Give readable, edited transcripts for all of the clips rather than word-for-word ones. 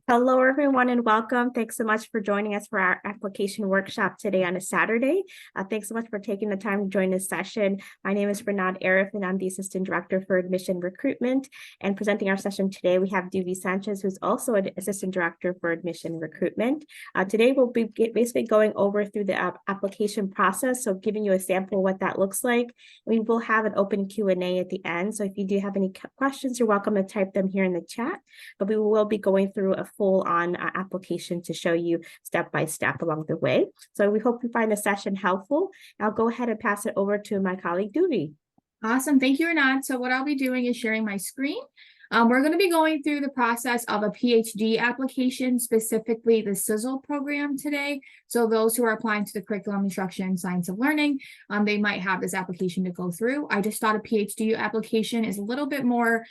Hello, everyone, and welcome. Thanks so much for joining us for our application workshop today on a Saturday. Thanks so much for taking the time to join this session. My name is Renat Arif, and I'm the Assistant Director for Admission Recruitment. And presenting our session today, we have Duvi Sanchez, who's also an Assistant Director for Admission Recruitment. Today, we'll be basically going over through the application process, so giving you a sample of what that looks like. We will have an open Q&A at the end, so if you do have any questions, you're welcome to type them here in the chat. But we will be going through a full-on application to show you step by step along the way. So we hope you find the session helpful. I'll go ahead and pass it over to my colleague, Duvi. Awesome. Thank you, Renat. So what I'll be doing is sharing my screen. We're going to be going through the process of a PhD application, specifically the Sizzle program today. So those who are applying to the Curriculum Instruction Science of Learning, they might have this application to go through. I just thought a PhD application is a little bit more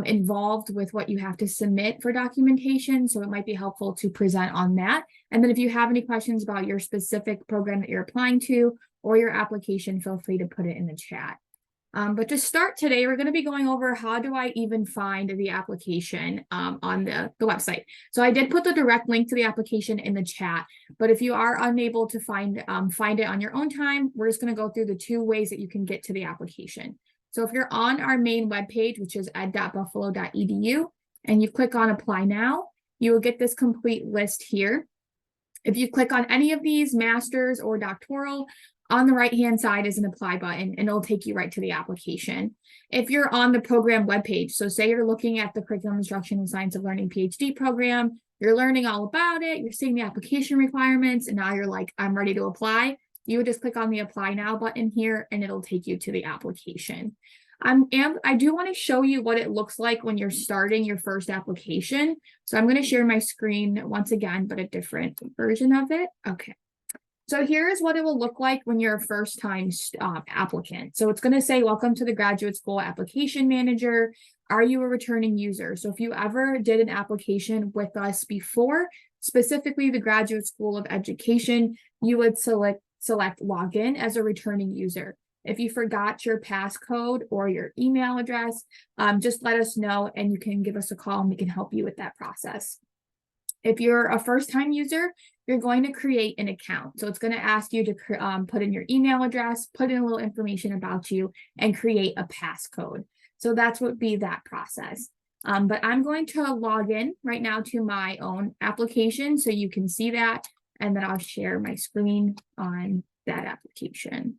involved with what you have to submit for documentation. So it might be helpful to present on that. And then if you have any questions about your specific program that you're applying to or your application, feel free to put it in the chat. But to start today, we're going to be going over how do I even find the application on the website. So I did put the direct link to the application in the chat, but if you are unable to find it on your own time, we're just going to go through the two ways that you can get to the application. So if you're on our main webpage, which is ed.buffalo.edu, and you click on Apply Now, you will get this complete list here. If you click on any of these, master's or doctoral, on the right-hand side is an apply button, and it'll take you right to the application. If you're on the program webpage, so say you're looking at the Curriculum Instruction and Science of Learning PhD program, you're learning all about it, you're seeing the application requirements, and now you're like, I'm ready to apply. You would just click on the Apply Now button here, and it'll take you to the application. I do want to show you what it looks like when you're starting your first application. So I'm going to share my screen once again, but a different version of it. Okay. So here is what it will look like when you're a first-time applicant. So it's going to say, welcome to the Graduate School Application Manager. Are you a returning user? So if you ever did an application with us before, specifically the Graduate School of Education, you would select Login as a returning user. If you forgot your passcode or your email address, just let us know and you can give us a call and we can help you with that process. If you're a first-time user, you're going to create an account. So it's going to ask you to put in your email address, put in a little information about you, and create a passcode. So that's what would be that process. But I'm going to log in right now to my own application so you can see that, and then I'll share my screen on that application.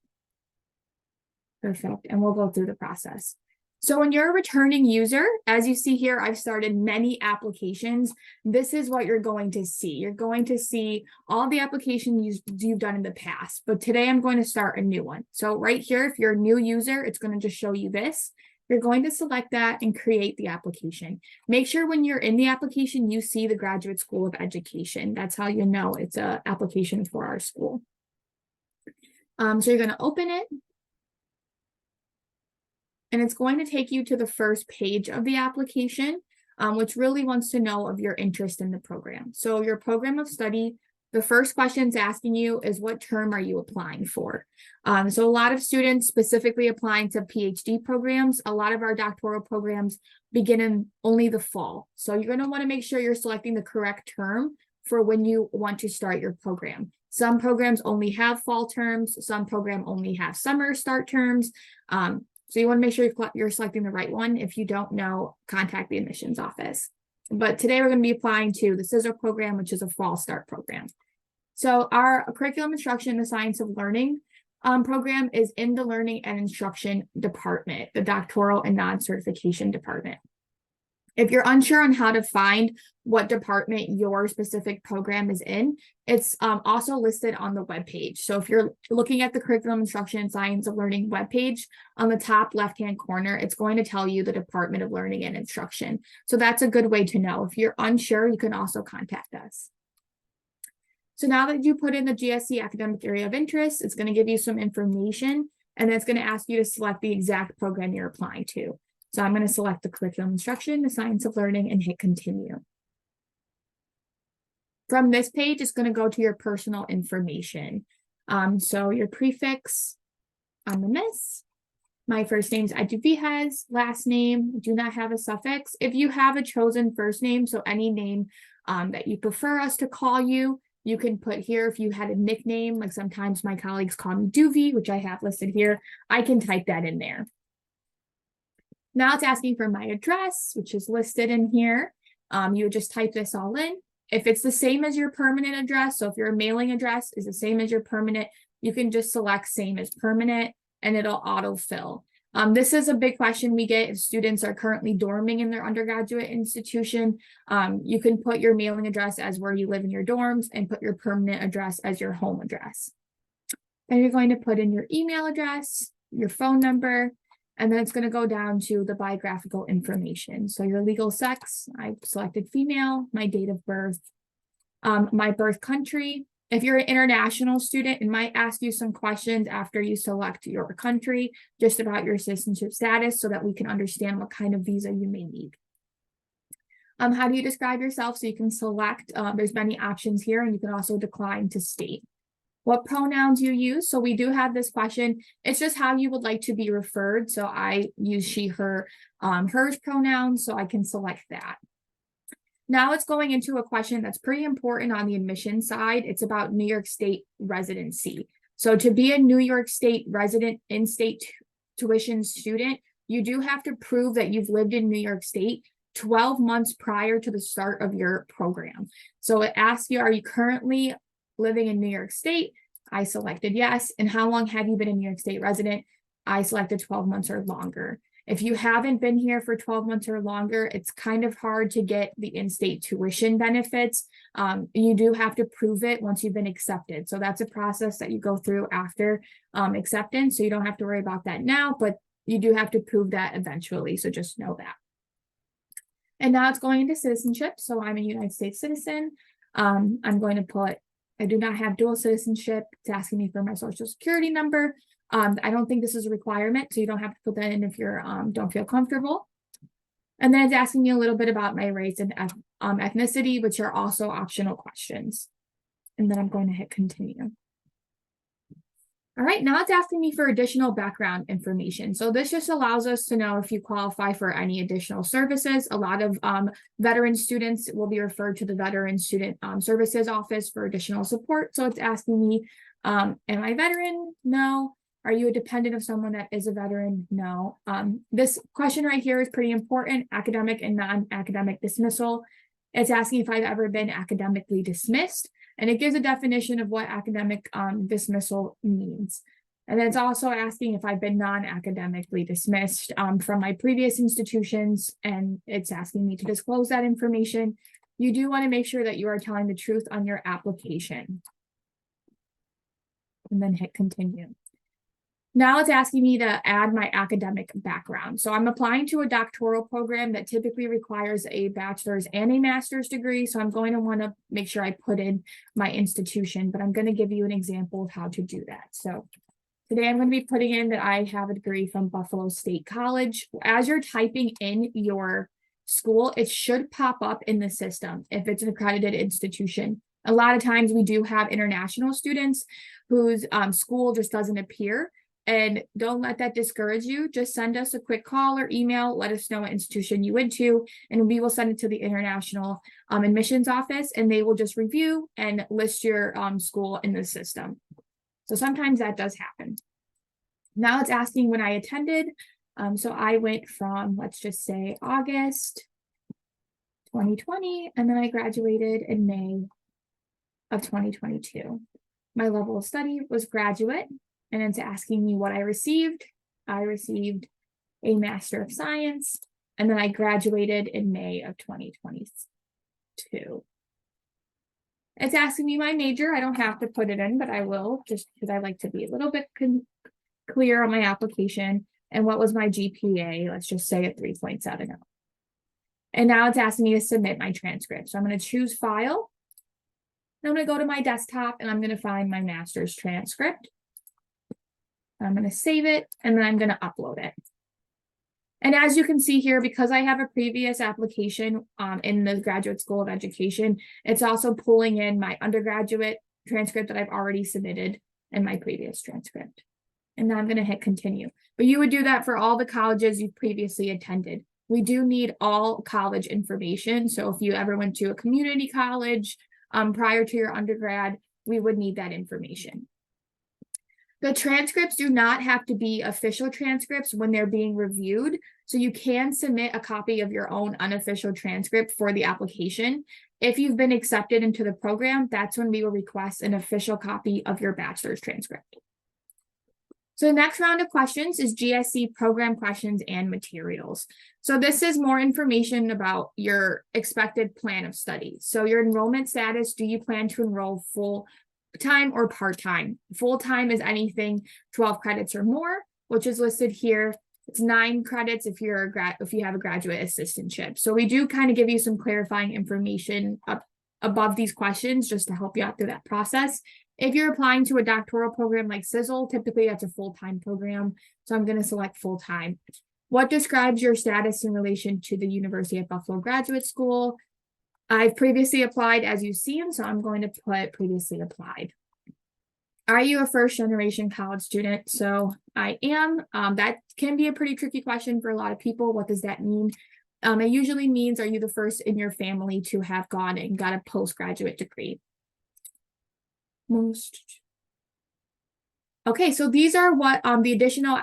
Perfect, and we'll go through the process. So when you're a returning user, as you see here, I've started many applications. This is what you're going to see. You're going to see all the applications you've done in the past, but today I'm going to start a new one. So right here, if you're a new user, it's going to just show you this. You're going to select that and create the application. Make sure when you're in the application, you see the Graduate School of Education. That's how you know it's an application for our school. So you're going to open it. And it's going to take you to the first page of the application, which really wants to know of your interest in the program. So your program of study, the first question it's asking you is what term are you applying for? So a lot of students specifically applying to PhD programs, a lot of our doctoral programs begin in only the fall. So you're going to want to make sure you're selecting the correct term for when you want to start your program. Some programs only have fall terms, some programs only have summer start terms. So you want to make sure you're selecting the right one. If you don't know, contact the admissions office. But today we're going to be applying to the Sizzle program, which is a fall start program. So our Curriculum Instruction and the Science of Learning program is in the Learning and Instruction department, the doctoral and non-certification department. If you're unsure on how to find what department your specific program is in, it's also listed on the webpage. So if you're looking at the Curriculum Instruction and Science of Learning webpage, on the top left-hand corner, it's going to tell you the Department of Learning and Instruction. So that's a good way to know. If you're unsure, you can also contact us. So now that you put in the GSC academic area of interest, it's going to give you some information, and then it's going to ask you to select the exact program you're applying to. So I'm going to select the Curriculum Instruction, the Science of Learning, and hit Continue. From this page, it's going to go to your personal information. So your prefix, I'm a miss. My first name is Aduvihez. Last name, do not have a suffix. If you have a chosen first name, so any name that you prefer us to call you. You can put here if you had a nickname, like sometimes my colleagues call me Doovie, which I have listed here. I can type that in there. Now it's asking for my address, which is listed in here. You would just type this all in. If it's the same as your permanent address, so if your mailing address is the same as your permanent, you can just select same as permanent and it'll autofill. This is a big question we get if students are currently dorming in their undergraduate institution. You can put your mailing address as where you live in your dorms and put your permanent address as your home address. Then you're going to put in your email address, your phone number, and then it's going to go down to the biographical information. So your legal sex, I selected female, my date of birth, my birth country. If you're an international student, it might ask you some questions after you select your country, just about your citizenship status so that we can understand what kind of visa you may need. How do you describe yourself? So you can select, there's many options here, and you can also decline to state what pronouns you use. So we do have this question. It's just how you would like to be referred. So I use she, her, hers pronouns, so I can select that. Now it's going into a question that's pretty important on the admission side. It's about New York State residency. So to be a New York State resident in-state tuition student, you do have to prove that you've lived in New York State 12 months prior to the start of your program. So it asks you, are you currently living in New York State? I selected yes. And how long have you been a New York State resident? I selected 12 months or longer. If you haven't been here for 12 months or longer, it's kind of hard to get the in-state tuition benefits. You do have to prove it once you've been accepted. So that's a process that you go through after acceptance. So you don't have to worry about that now, but you do have to prove that eventually. So just know that. And now it's going into citizenship. So I'm a United States citizen. I'm going to put, I do not have dual citizenship. It's asking me for my social security number. I don't think this is a requirement, so you don't have to put that in if you don't feel comfortable. And then it's asking me a little bit about my race and ethnicity, which are also optional questions. And then I'm going to hit continue. All right, now it's asking me for additional background information. So this just allows us to know if you qualify for any additional services. A lot of veteran students will be referred to the Veteran Student Services Office for additional support. So it's asking me, am I veteran? No. Are you a dependent of someone that is a veteran? No. This question right here is pretty important, academic and non-academic dismissal. It's asking if I've ever been academically dismissed, and it gives a definition of what academic dismissal means. And then it's also asking if I've been non-academically dismissed from my previous institutions, and it's asking me to disclose that information. You do want to make sure that you are telling the truth on your application. And then hit continue. Now it's asking me to add my academic background. So I'm applying to a doctoral program that typically requires a bachelor's and a master's degree. So I'm going to want to make sure I put in my institution, but I'm going to give you an example of how to do that. So today I'm going to be putting in that I have a degree from Buffalo State College. As you're typing in your school, it should pop up in the system if it's an accredited institution. A lot of times we do have international students whose school just doesn't appear. And don't let that discourage you. Just send us a quick call or email. Let us know what institution you went to, and we will send it to the International Admissions Office, and they will just review and list your school in the system. So sometimes that does happen. Now it's asking when I attended. So I went from, let's just say, August 2020, and then I graduated in May of 2022. My level of study was graduate. And it's asking me what I received. I received a Master of Science, and then I graduated in May of 2022. It's asking me my major. I don't have to put it in, but I will, just because I like to be a little bit clear on my application. And what was my GPA? Let's just say a 3.70. And now it's asking me to submit my transcript. So I'm going to choose File. I'm going to go to my desktop, and I'm going to find my master's transcript. I'm going to save it, and then I'm going to upload it. And as you can see here, because I have a previous application in the Graduate School of Education, it's also pulling in my undergraduate transcript that I've already submitted and my previous transcript. And now I'm going to hit continue. But you would do that for all the colleges you've previously attended. we do need all college information. So if you ever went to a community college prior to your undergrad, we would need that information. The transcripts do not have to be official transcripts when they're being reviewed. So you can submit a copy of your own unofficial transcript for the application. If you've been accepted into the program, that's when we will request an official copy of your bachelor's transcript. So the next round of questions is GSC program questions and materials. So this is more information about your expected plan of study. So your enrollment status, do you plan to enroll full-time or part-time? Full-time is anything 12 credits or more, which is listed here. It's 9 credits if you have a graduate assistantship. So we do kind of give you some clarifying information up above these questions just to help you out through that process. If you're applying to a doctoral program like CISL, typically that's a full-time program. So I'm going to select full-time. What describes your status in relation to the University of Buffalo Graduate School? I've previously applied, as you've seen, so I'm going to put previously applied. Are you a first-generation college student? So I am. That can be a pretty tricky question for a lot of people. What does that mean? It usually means, are you the first in your family to have gone and got a postgraduate degree? Okay, so these are what the additional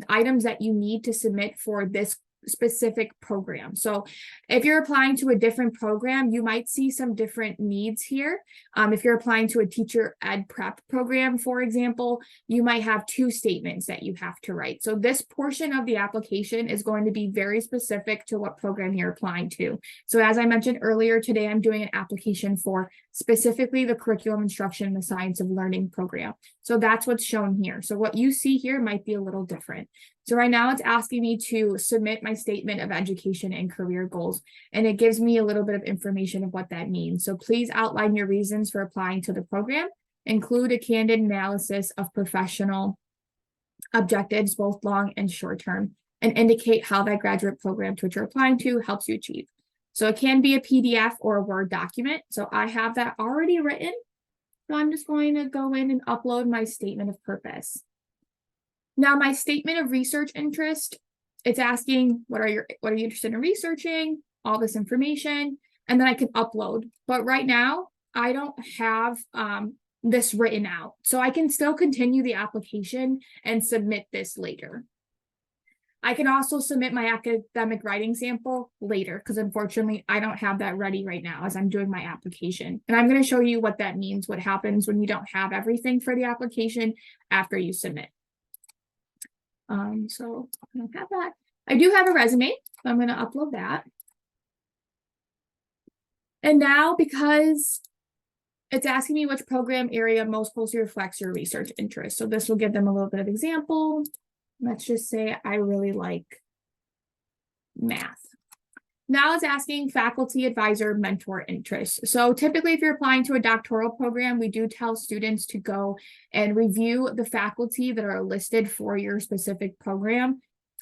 items that you need to submit for this specific program. So if you're applying to a different program, you might see some different needs here. If you're applying to a teacher ed prep program, for example, you might have 2 statements that you have to write. So this portion of the application is going to be very specific to what program you're applying to. So as I mentioned earlier, today I'm doing an application for specifically the curriculum instruction and the science of learning program. So that's what's shown here. So what you see here might be a little different. So right now it's asking me to submit my statement of education and career goals, and it gives me a little bit of information of what that means. So please outline your reasons for applying to the program, include a candid analysis of professional objectives, both long and short term, and indicate how that graduate program to which you're applying to helps you achieve. So it can be a PDF or a Word document. So I have that already written. So I'm just going to go in and upload my statement of purpose. Now, my statement of research interest, it's asking what are you interested in researching, all this information, and then I can upload. But right now, I don't have this written out. So I can still continue the application and submit this later. I can also submit my academic writing sample later because unfortunately I don't have that ready right now as I'm doing my application. And I'm going to show you what that means, what happens when you don't have everything for the application after you submit. So I don't have that. I do have a resume, so I'm going to upload that. And now, because it's asking me which program area most closely reflects your research interest. So this will give them a little bit of example. Let's just say I really like math. Now it's asking faculty, advisor, mentor interest. So typically if you're applying to a doctoral program, we do tell students to go and review the faculty that are listed for your specific program.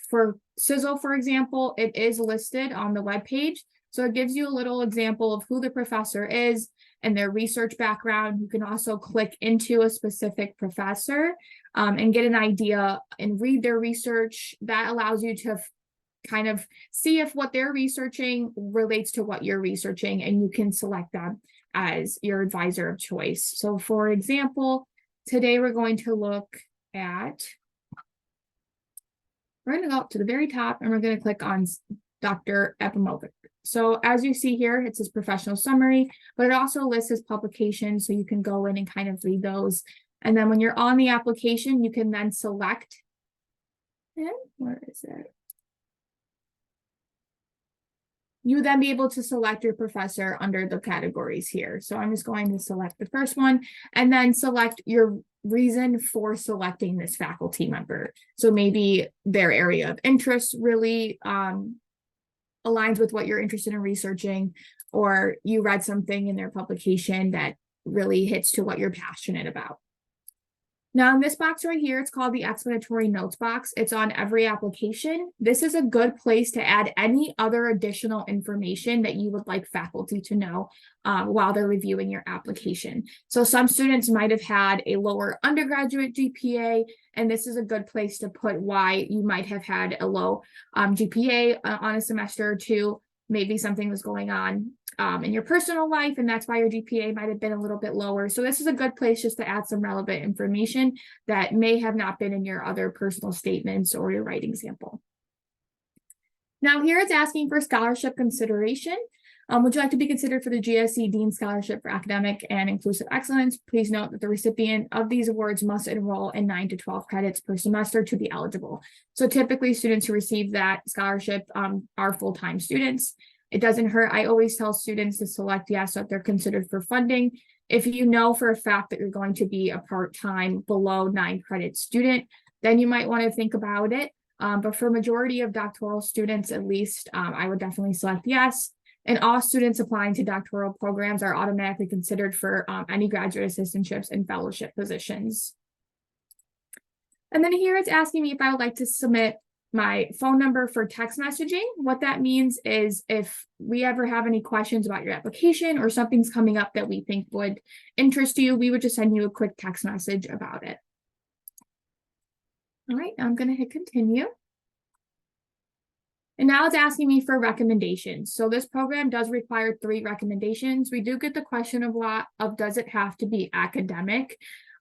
For CISL, for example, it is listed on the webpage. So it gives you a little example of who the professor is and their research background. You can also click into a specific professor and get an idea and read their research. That allows you to kind of see if what they're researching relates to what you're researching, and you can select them as your advisor of choice. So for example, today we're going to look at, we're going to go up to the very top and we're going to click on Dr. Epimovich. So as you see here, it's his professional summary, but it also lists his publications, so you can go in and kind of read those. And then when you're on the application, you can then select, and where is it? You would then be able to select your professor under the categories here. So I'm just going to select the first one and then select your reason for selecting this faculty member. So maybe their area of interest really aligns with what you're interested in researching, or you read something in their publication that really hits to what you're passionate about. Now in this box right here, it's called the explanatory notes box. It's on every application. This is a good place to add any other additional information that you would like faculty to know while they're reviewing your application. So some students might have had a lower undergraduate GPA, and this is a good place to put why you might have had a low GPA on a semester or two. Maybe something was going on in your personal life, and that's why your GPA might have been a little bit lower. So this is a good place just to add some relevant information that may have not been in your other personal statements or your writing sample. Now here it's asking for scholarship consideration. Would you like to be considered for the GSE Dean Scholarship for Academic and Inclusive Excellence? Please note that the recipient of these awards must enroll in 9 to 12 credits per semester to be eligible. So typically students who receive that scholarship are full-time students. It doesn't hurt. I always tell students to select yes so that they're considered for funding. If you know for a fact that you're going to be a part-time below 9 credit student, then you might want to think about it. But for majority of doctoral students, at least, I would definitely select yes. And all students applying to doctoral programs are automatically considered for any graduate assistantships and fellowship positions. And then here it's asking me if I would like to submit my phone number for text messaging. What that means is if we ever have any questions about your application or something's coming up that we think would interest you, we would just send you a quick text message about it. All right, now I'm going to hit continue. And now it's asking me for recommendations. So this program does require 3 recommendations. We do get the question a lot of does it have to be academic?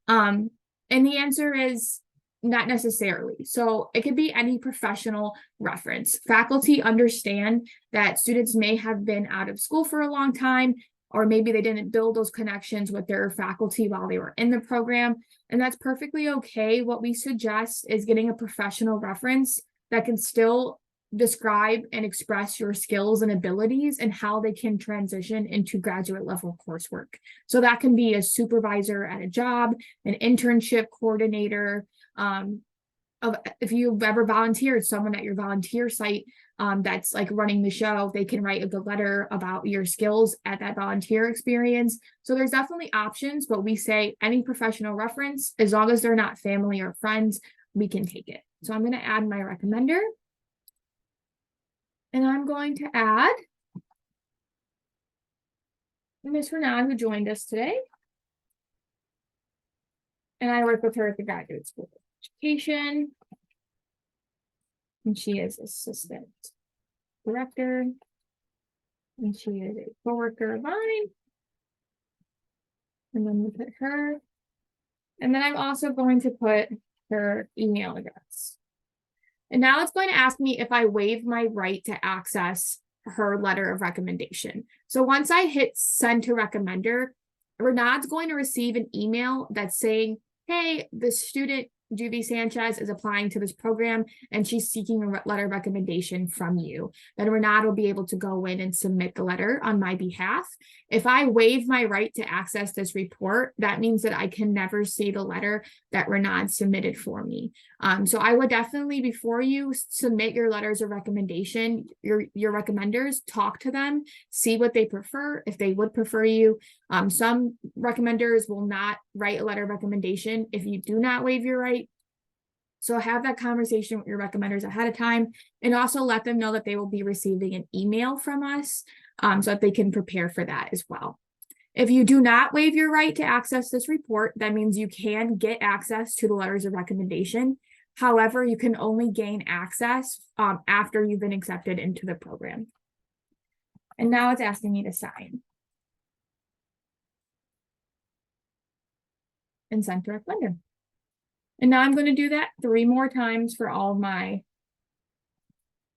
And the answer is not necessarily. So it could be any professional reference. Faculty understand that students may have been out of school for a long time, or maybe they didn't build those connections with their faculty while they were in the program. And that's perfectly okay. What we suggest is getting a professional reference that can still describe and express your skills and abilities and how they can transition into graduate level coursework. So that can be a supervisor at a job, an internship coordinator. If you've ever volunteered, someone at your volunteer site that's like running the show, they can write a good letter about your skills at that volunteer experience. So there's definitely options, but we say any professional reference, as long as they're not family or friends, we can take it. So I'm going to add my recommender. And I'm going to add Ms. Renan, who joined us today. And I work with her at the Graduate School of Education. And she is assistant director. And she is a coworker of mine. And then we put her. And then I'm also going to put her email address. And now it's going to ask me if I waive my right to access her letter of recommendation. So once I hit send to recommender, Renad's going to receive an email that's saying, hey, the student Juvie Sanchez is applying to this program and she's seeking a letter of recommendation from you. Then Renad will be able to go in and submit the letter on my behalf. If I waive my right to access this report, that means that I can never see the letter that Renad submitted for me. So I would definitely, before you submit your letters of recommendation, your recommenders, talk to them, see what they prefer, if they would prefer you. Some recommenders will not write a letter of recommendation if you do not waive your right. So have that conversation with your recommenders ahead of time, and also let them know that they will be receiving an email from us so that they can prepare for that as well. If you do not waive your right to access this report, that means you can get access to the letters of recommendation. However, you can only gain access after you've been accepted into the program. And now it's asking me to sign. And send to recommender. And now I'm going to do that 3 more times for all of my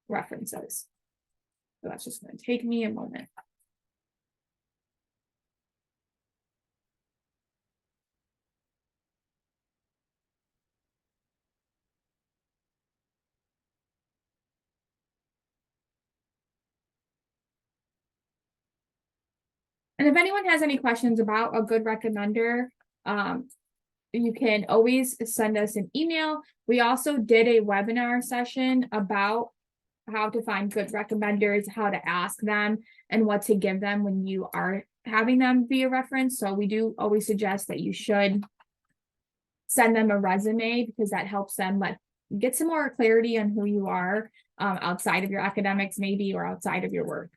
references. So that's just going to take me a moment. And if anyone has any questions about a good recommender, you can always send us an email. We also did a webinar session about how to find good recommenders, how to ask them, and what to give them when you are having them be a reference. So we do always suggest that you should send them a resume, because that helps them get some more clarity on who you are outside of your academics maybe, or outside of your work.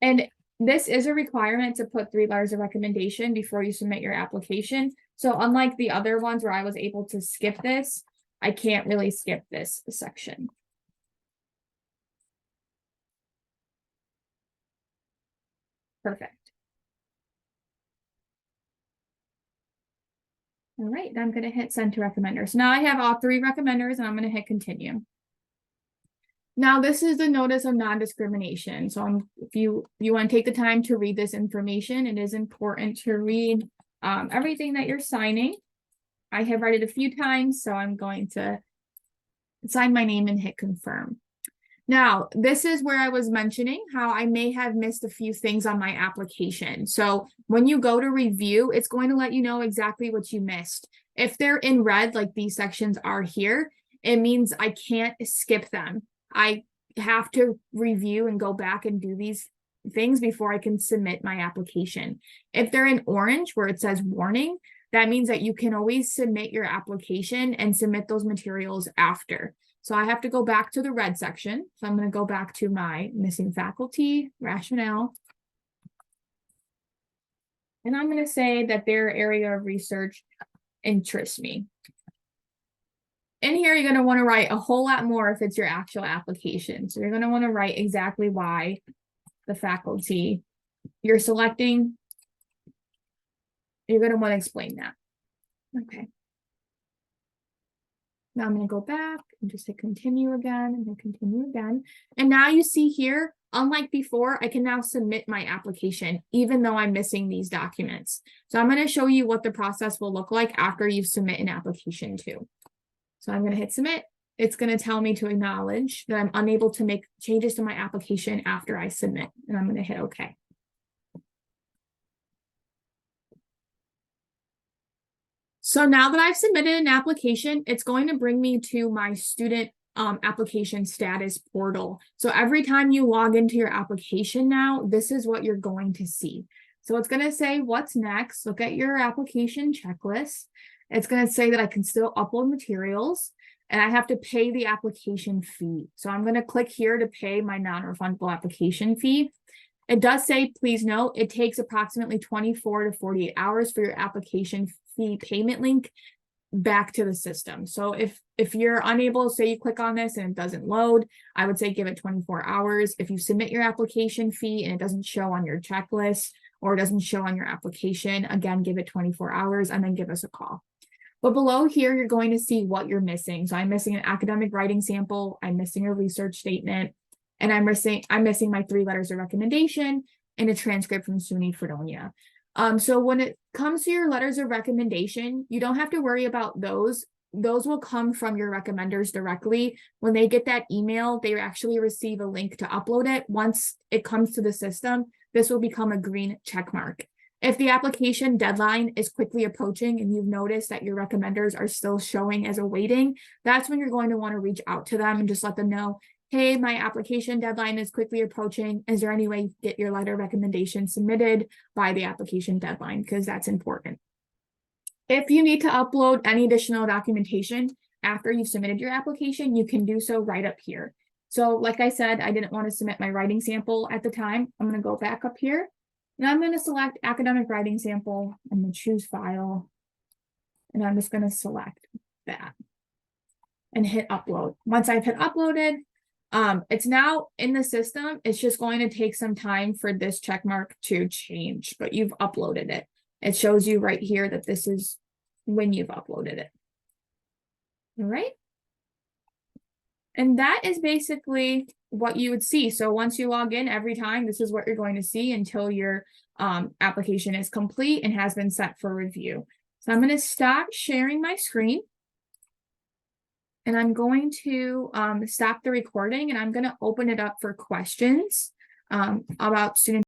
And this is a requirement to put 3 letters of recommendation before you submit your application. So unlike the other ones where I was able to skip this, I can't really skip this section. Perfect. All right, I'm going to hit send to recommenders. Now I have all 3 recommenders, and I'm going to hit continue. Now this is the notice of non-discrimination. So if you want to take the time to read this information, it is important to read everything that you're signing. I have read it a few times, so I'm going to sign my name and hit confirm. Now, this is where I was mentioning how I may have missed a few things on my application. So when you go to review, it's going to let you know exactly what you missed. If they're in red, like these sections are here, it means I can't skip them. I have to review and go back and do these things before I can submit my application. If they're in orange, where it says warning, that means that you can always submit your application and submit those materials after. So I have to go back to the red section. So I'm going to go back to my missing faculty rationale. And I'm going to say that their area of research interests me. In here, you're going to want to write a whole lot more if it's your actual application. So you're going to want to write exactly why the faculty you're selecting. You're going to want to explain that. Okay. Now I'm going to go back and just hit continue again and then continue again. And now you see here, unlike before, I can now submit my application, even though I'm missing these documents. So I'm going to show you what the process will look like after you submit an application too. So I'm going to hit submit. It's going to tell me to acknowledge that I'm unable to make changes to my application after I submit. And I'm going to hit OK. So now that I've submitted an application, it's going to bring me to my student application status portal. So every time you log into your application now, this is what you're going to see. So it's going to say what's next. Look at your application checklist. It's going to say that I can still upload materials and I have to pay the application fee. So I'm going to click here to pay my non-refundable application fee. It does say, please note, it takes approximately 24 to 48 hours for your application fee payment link back to the system. So if you're unable, say you click on this and it doesn't load, I would say give it 24 hours. If you submit your application fee and it doesn't show on your checklist or it doesn't show on your application, again, give it 24 hours and then give us a call. But below here, you're going to see what you're missing. So I'm missing an academic writing sample, I'm missing a research statement, and I'm missing my 3 letters of recommendation and a transcript from SUNY Fredonia. So when it comes to your letters of recommendation, you don't have to worry about those. Those will come from your recommenders directly. When they get that email, they actually receive a link to upload it. Once it comes to the system, this will become a green check mark. If the application deadline is quickly approaching and you've noticed that your recommenders are still showing as awaiting, that's when you're going to want to reach out to them and just let them know, hey, my application deadline is quickly approaching. Is there any way you can get your letter of recommendation submitted by the application deadline? Because that's important. If you need to upload any additional documentation after you've submitted your application, you can do so right up here. So like I said, I didn't want to submit my writing sample at the time. I'm going to go back up here. And I'm going to select academic writing sample. I'm going to choose file. And I'm just going to select that and hit upload. Once I've hit uploaded, it's now in the system. It's just going to take some time for this check mark to change, but you've uploaded it. It shows you right here that this is when you've uploaded it. All right. And that is basically what you would see. So once you log in every time, this is what you're going to see until your application is complete and has been set for review. So I'm going to stop sharing my screen. And I'm going to stop the recording and I'm going to open it up for questions about student